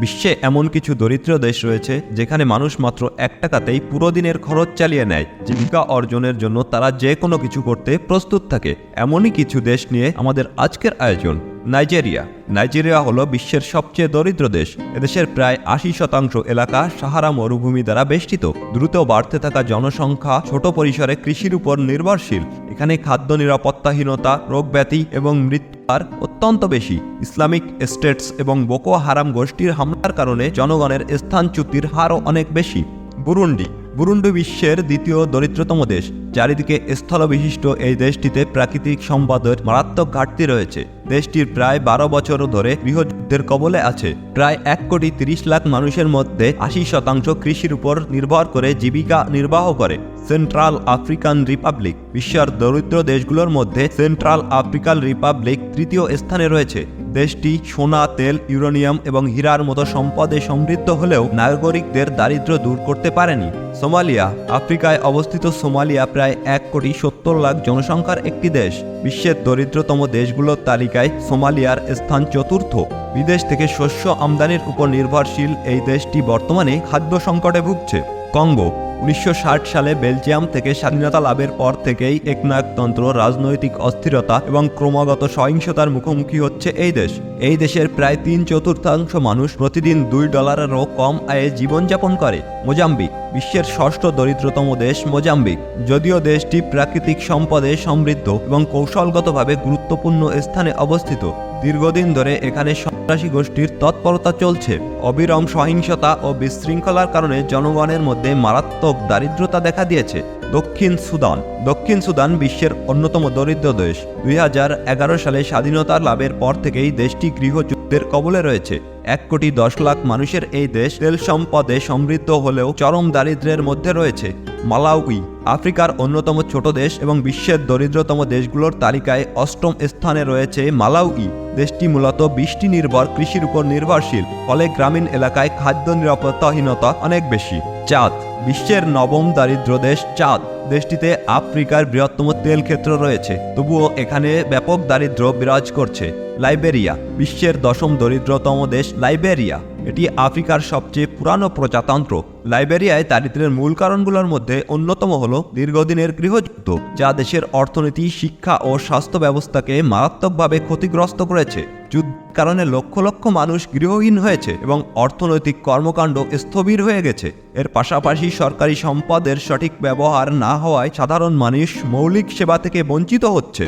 বিশ্বে এমন কিছু দরিদ্র দেশ রয়েছে যেখানে মানুষ মাত্র 1 টাকাতেই পুরো দিনের খরচ চালিয়ে নেয়। জীবিকা অর্জনের জন্য তারা যে কোনো কিছু করতে প্রস্তুত থাকে। এমনই কিছু দেশ নিয়ে আমাদের আজকের আয়োজন। নাইজেরিয়া হলো বিশ্বের সবচেয়ে দরিদ্র দেশ। এদেশের প্রায় 80% এলাকা সাহারা মরুভূমি দ্বারা বেষ্টিত। দ্রুত বাড়তে থাকা জনসংখ্যা ছোট পরিসরে কৃষির উপর নির্ভরশীল। এখানে খাদ্য নিরাপত্তাহীনতা, রোগব্যাধি এবং মৃত্যু হার অত্যন্ত বেশি। ইসলামিক স্টেটস এবং বোকো হারাম গোষ্ঠীর হামলার কারণে জনগণের স্থানচ্যুতির হারও অনেক বেশি। বুরুন্ডি বিশ্বের দ্বিতীয় দরিদ্রতম দেশ। চারিদিকে স্থলবিশিষ্ট এই দেশটিতে প্রাকৃতিক সম্পদের মারাত্মক ঘাটতি রয়েছে। দেশটির প্রায় 12 বছর ধরে গৃহযুদ্ধের কবলে আছে। প্রায় 1,30,00,000 মানুষের মধ্যে 80% কৃষির উপর নির্ভর করে জীবিকা নির্বাহ করে। সেন্ট্রাল আফ্রিকান রিপাবলিক বিশ্বের দরিদ্র দেশগুলোর মধ্যে সেন্ট্রাল আফ্রিকান রিপাবলিক তৃতীয় স্থানে রয়েছে। দেশটি সোনা, তেল, ইউরেনিয়াম এবং হীরার মতো সম্পদে সমৃদ্ধ হলেও নাগরিকদের দারিদ্র্য দূর করতে পারেনি। সোমালিয়া আফ্রিকায় অবস্থিত। সোমালিয়া প্রায় 1,70,00,000 জনসংখ্যার একটি দেশ। বিশ্বের দরিদ্রতম দেশগুলোর তালিকায় সোমালিয়ার স্থান চতুর্থ। বিদেশ থেকে শস্য আমদানির উপর নির্ভরশীল এই দেশটি বর্তমানে খাদ্য সংকটে ভুগছে। কঙ্গো 1960 সালে বেলজিয়াম থেকে স্বাধীনতা লাভের পর থেকেই একনায়কতন্ত্র, রাজনৈতিক অস্থিরতা এবং ক্রমাগত সহিংসতার মুখোমুখি হচ্ছে এই দেশ। এই দেশের প্রায় 3/4 মানুষ প্রতিদিন $2 কম আয়ে জীবনযাপন করে। মোজাম্বিক বিশ্বের 6ষ্ঠ দরিদ্রতম দেশ। মোজাম্বিক যদিও দেশটি প্রাকৃতিক সম্পদে সমৃদ্ধ এবং কৌশলগতভাবে গুরুত্বপূর্ণ স্থানে অবস্থিত, দীর্ঘদিন ধরে এখানে সন্ত্রাসী গোষ্ঠীর তৎপরতা চলছে। অবিরাম সহিংসতা ও বিশৃঙ্খলার কারণে জনগণের মধ্যে মারাত্মক দারিদ্রতা দেখা দিয়েছে। দক্ষিণ সুদান বিশ্বের অন্যতম দরিদ্র দেশ। 2011 সালে স্বাধীনতা লাভের পর থেকেই দেশটি গৃহযুদ্ধের কবলে রয়েছে। 1,10,00,000 মানুষের এই দেশ তেল সম্পদে সমৃদ্ধ হলেও চরম দারিদ্র্যের মধ্যে রয়েছে। মালাউই আফ্রিকার অন্যতম ছোট দেশ এবং বিশ্বের দরিদ্রতম দেশগুলোর তালিকায় 8ম স্থানে রয়েছে মালাউই। দেশটি মূলত বৃষ্টি নির্ভর কৃষির উপর নির্ভরশীল, ফলে গ্রামীণ এলাকায় খাদ্য নিরাপত্তাহীনতা অনেক বেশি। চাদ বিশ্বের 9ম দারিদ্র দেশ। চাদ দেশটিতে আফ্রিকার বৃহত্তম তেল ক্ষেত্র রয়েছে, তবুও এখানে ব্যাপক দারিদ্র্য বিরাজ করছে। লাইবেরিয়া বিশ্বের 10ম দরিদ্রতম দেশ। লাইবেরিয়া এটি আফ্রিকার সবচেয়ে পুরানো প্রজাতন্ত্র। লাইবেরিয়ায় দারিদ্র্যের মূল কারণগুলোর মধ্যে অন্যতম হল দীর্ঘদিনের গৃহযুদ্ধ, যা দেশের অর্থনীতি, শিক্ষা ও স্বাস্থ্য ব্যবস্থাকে মারাত্মকভাবে ক্ষতিগ্রস্ত করেছে। যুদ্ধের কারণে লক্ষ লক্ষ মানুষ গৃহহীন হয়েছে এবং অর্থনৈতিক কর্মকাণ্ড স্থবির হয়ে গেছে। এর পাশাপাশি সরকারি সম্পদের সঠিক ব্যবহার না হওয়ায় সাধারণ মানুষ মৌলিক সেবা থেকে বঞ্চিত হচ্ছে।